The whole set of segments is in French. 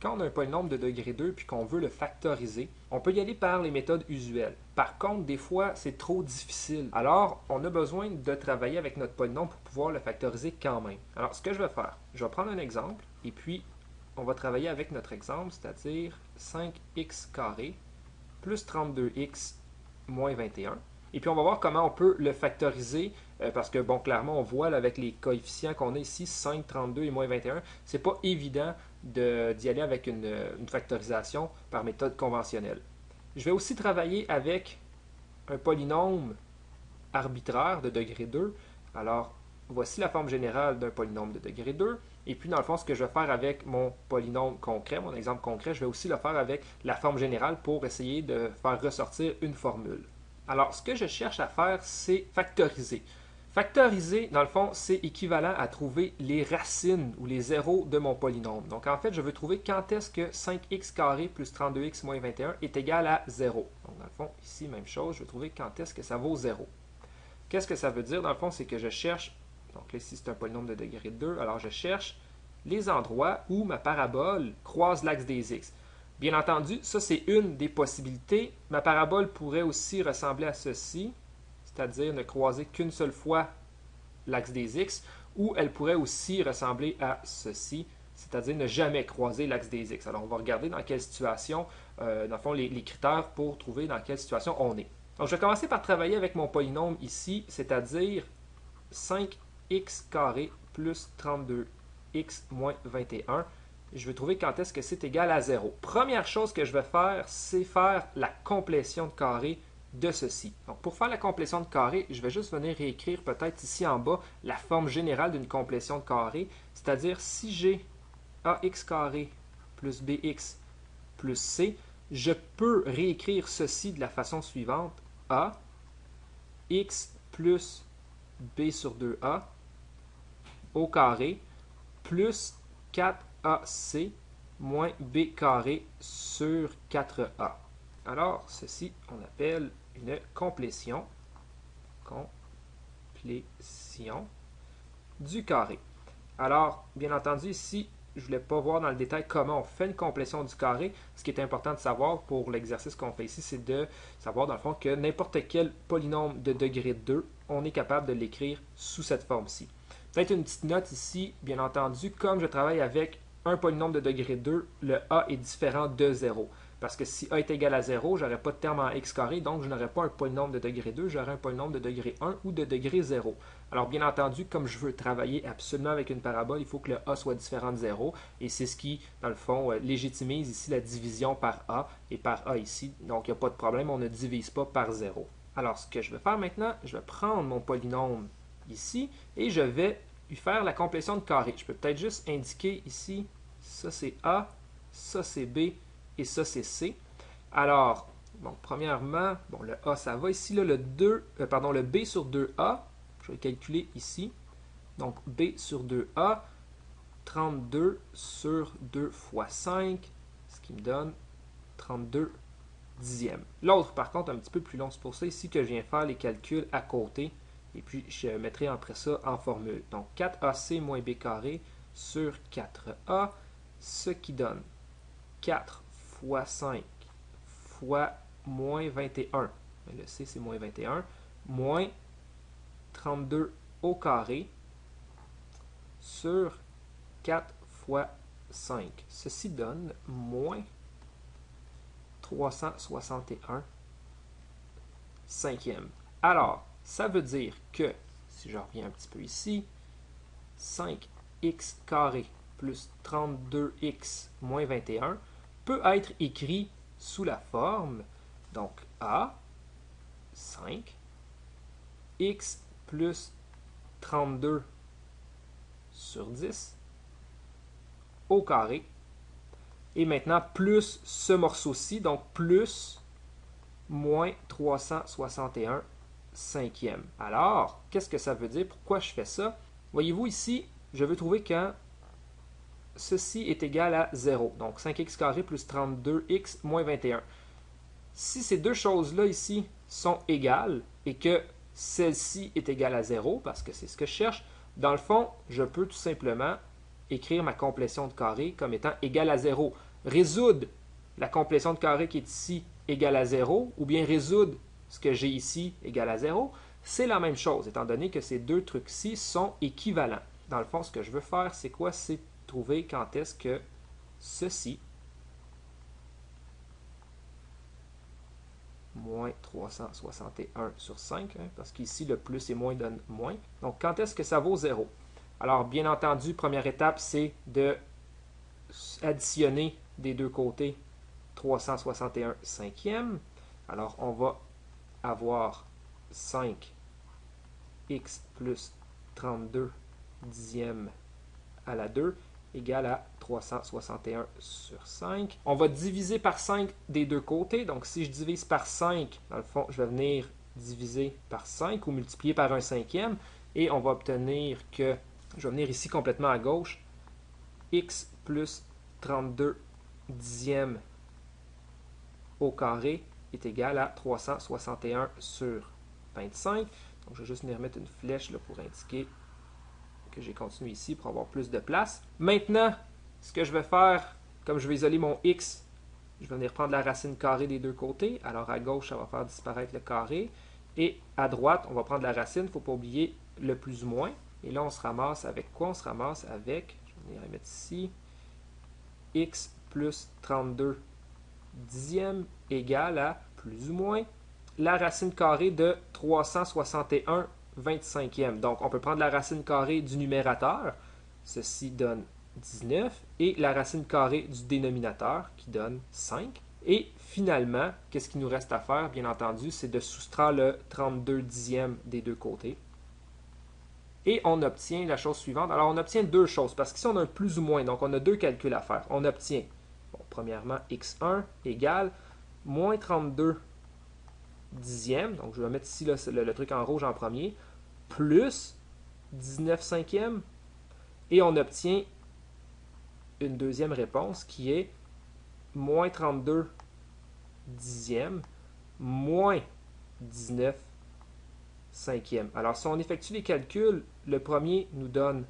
quand on a un polynôme de degré 2 puis qu'on veut le factoriser, on peut y aller par les méthodes usuelles. Par contre, des fois, c'est trop difficile. Alors, on a besoin de travailler avec notre polynôme pour pouvoir le factoriser quand même. Alors, ce que je vais faire, je vais prendre un exemple et puis on va travailler avec notre exemple, c'est-à-dire 5x carré plus 32x moins 21. Et puis, on va voir comment on peut le factoriser, parce que, bon, clairement, on voit là, avec les coefficients qu'on a ici, 5, 32 et moins 21, c'est pas évident d'y aller avec une factorisation par méthode conventionnelle. Je vais aussi travailler avec un polynôme arbitraire de degré 2. Alors, voici la forme générale d'un polynôme de degré 2. Et puis, dans le fond, ce que je vais faire avec mon polynôme concret, mon exemple concret, je vais aussi le faire avec la forme générale pour essayer de faire ressortir une formule. Alors, ce que je cherche à faire, c'est factoriser. Factoriser, dans le fond, c'est équivalent à trouver les racines ou les zéros de mon polynôme. Donc, en fait, je veux trouver quand est-ce que 5x carré plus 32x moins 21 est égal à 0. Donc, dans le fond, ici, même chose, je veux trouver quand est-ce que ça vaut 0. Qu'est-ce que ça veut dire? Dans le fond, c'est que je cherche, donc là, ici, c'est un polynôme de degré 2, alors je cherche les endroits où ma parabole croise l'axe des x. Bien entendu, ça, c'est une des possibilités. Ma parabole pourrait aussi ressembler à ceci, c'est-à-dire ne croiser qu'une seule fois l'axe des x, ou elle pourrait aussi ressembler à ceci, c'est-à-dire ne jamais croiser l'axe des x. Alors, on va regarder dans quelle situation, dans le fond, les critères pour trouver dans quelle situation on est. Donc, je vais commencer par travailler avec mon polynôme ici, c'est-à-dire 5x carré plus 32x moins 21. Je vais trouver quand est-ce que c'est égal à 0. Première chose que je vais faire, c'est faire la complétion de carré de ceci. Donc, pour faire la complétion de carré, je vais juste venir réécrire peut-être ici en bas la forme générale d'une complétion de carré, c'est-à-dire si j'ai ax carré plus bx plus c, je peux réécrire ceci de la façon suivante. A, x plus b sur 2a au carré plus 4ac moins b carré sur 4a. Alors, ceci, on appelle une complétion du carré. Alors, bien entendu, ici, je ne voulais pas voir dans le détail comment on fait une complétion du carré. Ce qui est important de savoir pour l'exercice qu'on fait ici, c'est de savoir dans le fond que n'importe quel polynôme de degré 2, on est capable de l'écrire sous cette forme-ci. Peut-être une petite note ici, bien entendu, comme je travaille avec un polynôme de degré 2, le a est différent de 0. Parce que si a est égal à 0, je n'aurai pas de terme en x carré, donc je n'aurai pas un polynôme de degré 2, j'aurai un polynôme de degré 1 ou de degré 0. Alors bien entendu, comme je veux travailler absolument avec une parabole, il faut que le a soit différent de 0, et c'est ce qui, dans le fond, légitimise ici la division par a, et par a ici, donc il n'y a pas de problème, on ne divise pas par 0. Alors ce que je vais faire maintenant, je vais prendre mon polynôme ici, et je vais lui faire la complétion de carré. Je peux peut-être juste indiquer ici, ça c'est a, ça c'est b, et ça, c'est C. Alors, bon, premièrement, bon, le A, ça va. Ici, là, le B sur 2A, je vais le calculer ici. Donc, B sur 2A, 32 sur 2 fois 5, ce qui me donne 32 dixièmes. L'autre, par contre, un petit peu plus long. C'est pour ça ici que je viens faire les calculs à côté. Et puis, je mettrai après ça en formule. Donc, 4AC moins B carré sur 4A, ce qui donne 4 fois 5 fois moins 21, mais le C c'est moins 21, moins 32 au carré sur 4 fois 5. Ceci donne moins 361 cinquième. Alors, ça veut dire que, si je reviens un petit peu ici, 5x carré plus 32x moins 21 peut être écrit sous la forme, donc a, 5, x plus 32 sur 10 au carré, et maintenant plus ce morceau-ci, donc plus moins 361 cinquième. Alors, qu'est-ce que ça veut dire? Pourquoi je fais ça? Voyez-vous ici, je veux trouver quand ceci est égal à 0. Donc 5x carré plus 32x moins 21. Si ces deux choses-là ici sont égales et que celle-ci est égale à 0, parce que c'est ce que je cherche, dans le fond, je peux tout simplement écrire ma complétion de carré comme étant égale à 0. résoudre la complétion de carré qui est ici égale à 0, ou bien résoudre ce que j'ai ici égale à 0, c'est la même chose, étant donné que ces deux trucs-ci sont équivalents. Dans le fond, ce que je veux faire, c'est quoi? C'est trouver quand est-ce que ceci, moins 361 sur 5, parce qu'ici, le plus et moins donne moins. Donc, quand est-ce que ça vaut 0? Alors, bien entendu, première étape, c'est de additionner des deux côtés 361 cinquièmes. Alors, on va avoir 5x plus 32 dixièmes à la 2 égale à 361 sur 5. On va diviser par 5 des deux côtés. Donc, si je divise par 5, dans le fond, je vais venir diviser par 5 ou multiplier par un cinquième. Et on va obtenir que, je vais venir ici complètement à gauche, x plus 32 dixièmes au carré est égal à 361 sur 25. Donc, je vais juste venir mettre une flèche là, pour indiquer que j'ai continué ici pour avoir plus de place. Maintenant, ce que je vais faire, comme je vais isoler mon x, je vais venir prendre la racine carrée des deux côtés. Alors, à gauche, ça va faire disparaître le carré. Et à droite, on va prendre la racine. Il ne faut pas oublier le plus ou moins. Et là, on se ramasse avec quoi? On se ramasse avec, je vais venir mettre ici, x plus 32 dixièmes égale à plus ou moins la racine carrée de 361 25e. Donc, on peut prendre la racine carrée du numérateur, ceci donne 19, et la racine carrée du dénominateur, qui donne 5. Et finalement, qu'est-ce qu'il nous reste à faire, bien entendu, c'est de soustraire le 32 dixième des deux côtés. Et on obtient la chose suivante. Alors, on obtient deux choses, parce qu'ici, on a un plus ou moins, donc on a deux calculs à faire. On obtient, bon, premièrement, x1 égale moins 32 dixièmes, donc je vais mettre ici le truc en rouge en premier, plus 19 cinquièmes, et on obtient une deuxième réponse qui est moins 32 dixièmes moins 19 cinquièmes. Alors, si on effectue les calculs, le premier nous donne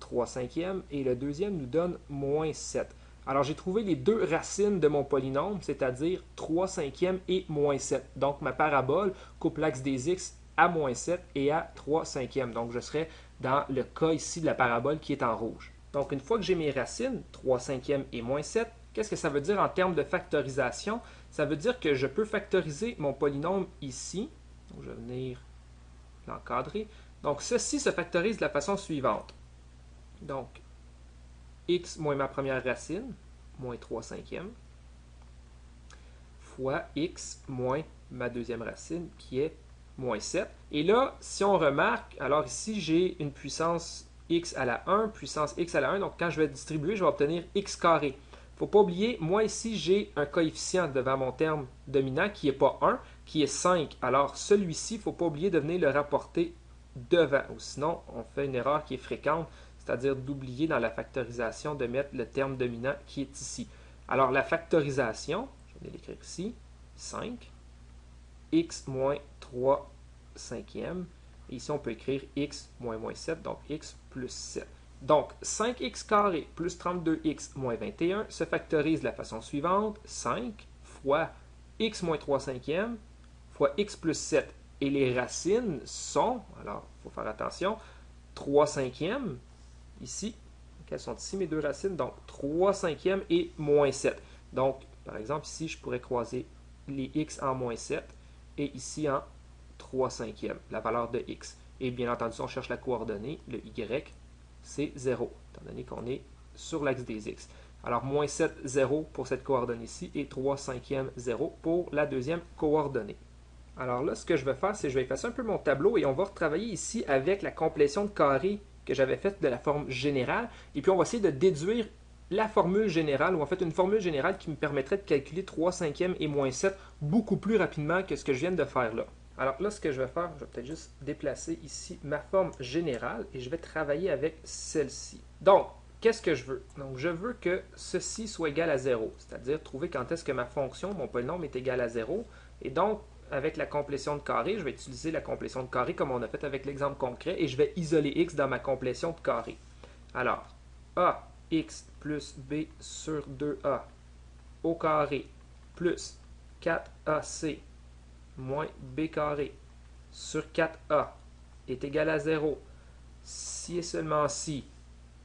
3 cinquièmes et le deuxième nous donne moins 7. Alors, j'ai trouvé les deux racines de mon polynôme, c'est-à-dire 3 cinquièmes et moins 7. Donc, ma parabole coupe l'axe des x à moins 7 et à 3 cinquièmes. Donc, je serai dans le cas ici de la parabole qui est en rouge. Donc, une fois que j'ai mes racines, 3 cinquièmes et moins 7, qu'est-ce que ça veut dire en termes de factorisation? Ça veut dire que je peux factoriser mon polynôme ici. Donc, je vais venir l'encadrer. Donc, ceci se factorise de la façon suivante. Donc, x moins ma première racine, moins 3 cinquièmes, fois x moins ma deuxième racine, qui est moins 7. Et là, si on remarque, alors ici, j'ai une puissance x à la 1, puissance x à la 1. Donc, quand je vais distribuer, je vais obtenir x carré. Il ne faut pas oublier, moi ici, j'ai un coefficient devant mon terme dominant qui n'est pas 1, qui est 5. Alors, celui-ci, il ne faut pas oublier de venir le rapporter devant. Ou sinon, on fait une erreur qui est fréquente, c'est-à-dire d'oublier dans la factorisation de mettre le terme dominant qui est ici. Alors, la factorisation, je vais l'écrire ici, 5, x moins 3 cinquièmes, et ici on peut écrire x moins 7, donc x plus 7. Donc, 5x carré plus 32x moins 21 se factorise de la façon suivante, 5 fois x moins 3 cinquièmes fois x plus 7. Et les racines sont, alors, il faut faire attention, 3 cinquièmes, ici, quelles sont ici mes deux racines? Donc, 3 cinquièmes et moins 7. Donc, par exemple, ici, je pourrais croiser les x en moins 7 et ici en 3 cinquièmes, la valeur de x. Et bien entendu, si on cherche la coordonnée, le y, c'est 0, étant donné qu'on est sur l'axe des x. Alors, moins 7, 0 pour cette coordonnée-ci et 3 cinquièmes, 0 pour la deuxième coordonnée. Alors là, ce que je vais faire, c'est que je vais effacer un peu mon tableau et on va retravailler ici avec la complétion de carré que j'avais faite de la forme générale. Et puis, on va essayer de déduire la formule générale, ou en fait une formule générale qui me permettrait de calculer 3 cinquièmes et moins 7 beaucoup plus rapidement que ce que je viens de faire là. Alors là, ce que je vais faire, je vais peut-être juste déplacer ici ma forme générale et je vais travailler avec celle-ci. Donc, qu'est-ce que je veux? Donc, je veux que ceci soit égal à 0, c'est-à-dire trouver quand est-ce que ma fonction, mon polynôme, est égal à 0. Et donc, avec la complétion de carré, je vais utiliser la complétion de carré comme on a fait avec l'exemple concret et je vais isoler x dans ma complétion de carré. Alors, ax plus b sur 2a au carré plus 4ac moins b carré sur 4a est égal à 0, si et seulement si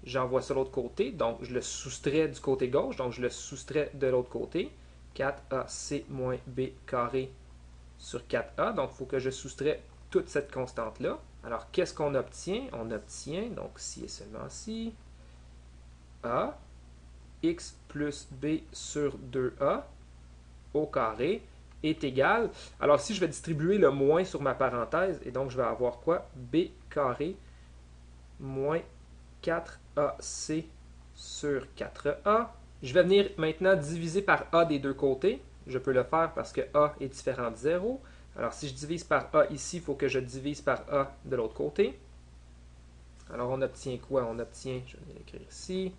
j'envoie ça de l'autre côté, donc je le soustrais du côté gauche, donc je le soustrais de l'autre côté, 4ac moins b carré sur 4a, donc il faut que je soustrais toute cette constante-là. Alors, qu'est-ce qu'on obtient? On obtient, donc si et seulement si, a, x plus b sur 2a au carré est égal. Alors, si je vais distribuer le moins sur ma parenthèse, et donc je vais avoir quoi? B carré moins 4ac sur 4a. Je vais venir maintenant diviser par a des deux côtés. Je peux le faire parce que a est différent de 0. Alors, si je divise par a ici, il faut que je divise par a de l'autre côté. Alors, on obtient quoi? On obtient, je vais l'écrire ici,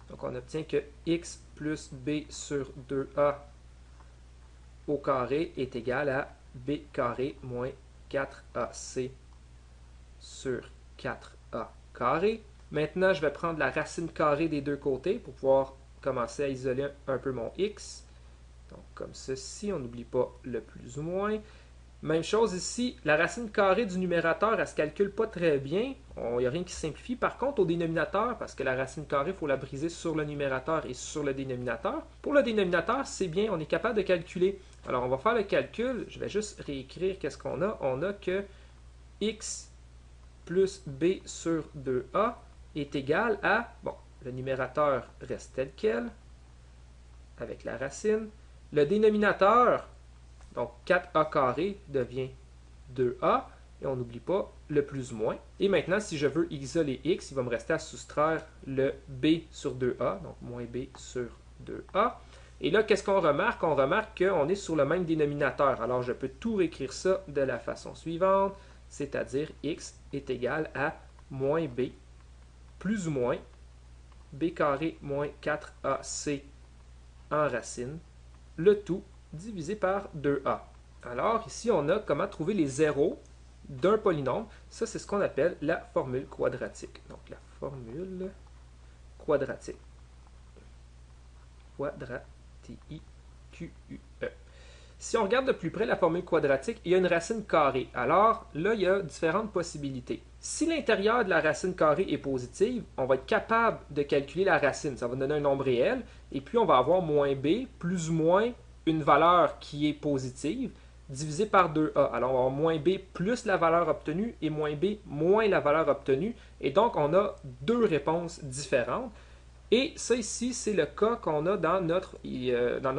donc on obtient que x plus b sur 2a au carré est égal à b carré moins 4ac sur 4a carré. Maintenant, je vais prendre la racine carrée des deux côtés pour pouvoir commencer à isoler un peu mon x. Donc, comme ceci, on n'oublie pas le plus ou moins. Même chose ici, la racine carrée du numérateur, elle ne se calcule pas très bien. Il n'y a rien qui simplifie. Par contre, au dénominateur, parce que la racine carrée, il faut la briser sur le numérateur et sur le dénominateur. Pour le dénominateur, c'est bien, on est capable de calculer. Alors, on va faire le calcul. Je vais juste réécrire qu'est-ce qu'on a. On a que x plus b sur 2a est égal à, bon, le numérateur reste tel quel, avec la racine. Le dénominateur, donc 4a carré devient 2a, et on n'oublie pas le plus ou moins. Et maintenant, si je veux isoler x, il va me rester à soustraire le b sur 2a, donc moins b sur 2a. Et là, qu'est-ce qu'on remarque? On remarque qu'on est sur le même dénominateur. Alors, je peux tout réécrire ça de la façon suivante, c'est-à-dire x est égal à moins b plus ou moins b carré moins 4ac en racine, le tout divisé par 2a. Alors, ici, on a comment trouver les zéros d'un polynôme. Ça, c'est ce qu'on appelle la formule quadratique. Donc, la formule quadratique. T-I-Q-U-E. Si on regarde de plus près la formule quadratique, il y a une racine carrée. Alors, là, il y a différentes possibilités. Si l'intérieur de la racine carrée est positive, on va être capable de calculer la racine. Ça va donner un nombre réel. Et puis, on va avoir moins b plus ou moins une valeur qui est positive divisé par 2a. Alors, on va avoir moins b plus la valeur obtenue et moins b moins la valeur obtenue. Et donc, on a deux réponses différentes. Et ça ici, c'est le cas qu'on a dans notre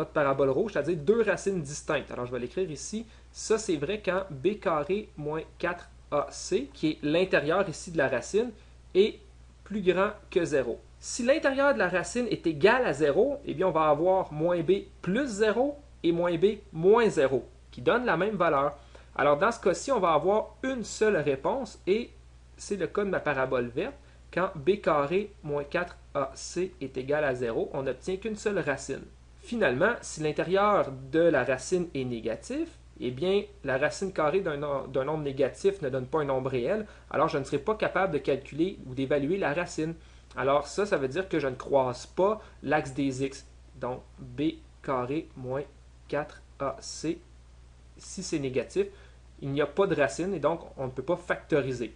parabole rouge, c'est-à-dire deux racines distinctes. Alors, je vais l'écrire ici. Ça, c'est vrai quand b carré moins 4ac, qui est l'intérieur ici de la racine, est plus grand que 0. Si l'intérieur de la racine est égal à 0, eh bien, on va avoir moins b plus 0 et moins b moins 0, qui donnent la même valeur. Alors, dans ce cas-ci, on va avoir une seule réponse, et c'est le cas de ma parabole verte. Quand b carré moins 4ac est égal à 0, on n'obtient qu'une seule racine. Finalement, si l'intérieur de la racine est négatif, eh bien, la racine carrée d'un nombre négatif ne donne pas un nombre réel, alors je ne serai pas capable de calculer ou d'évaluer la racine. Alors ça veut dire que je ne croise pas l'axe des x. Donc, b carré moins 4ac, si c'est négatif, il n'y a pas de racine et donc on ne peut pas factoriser.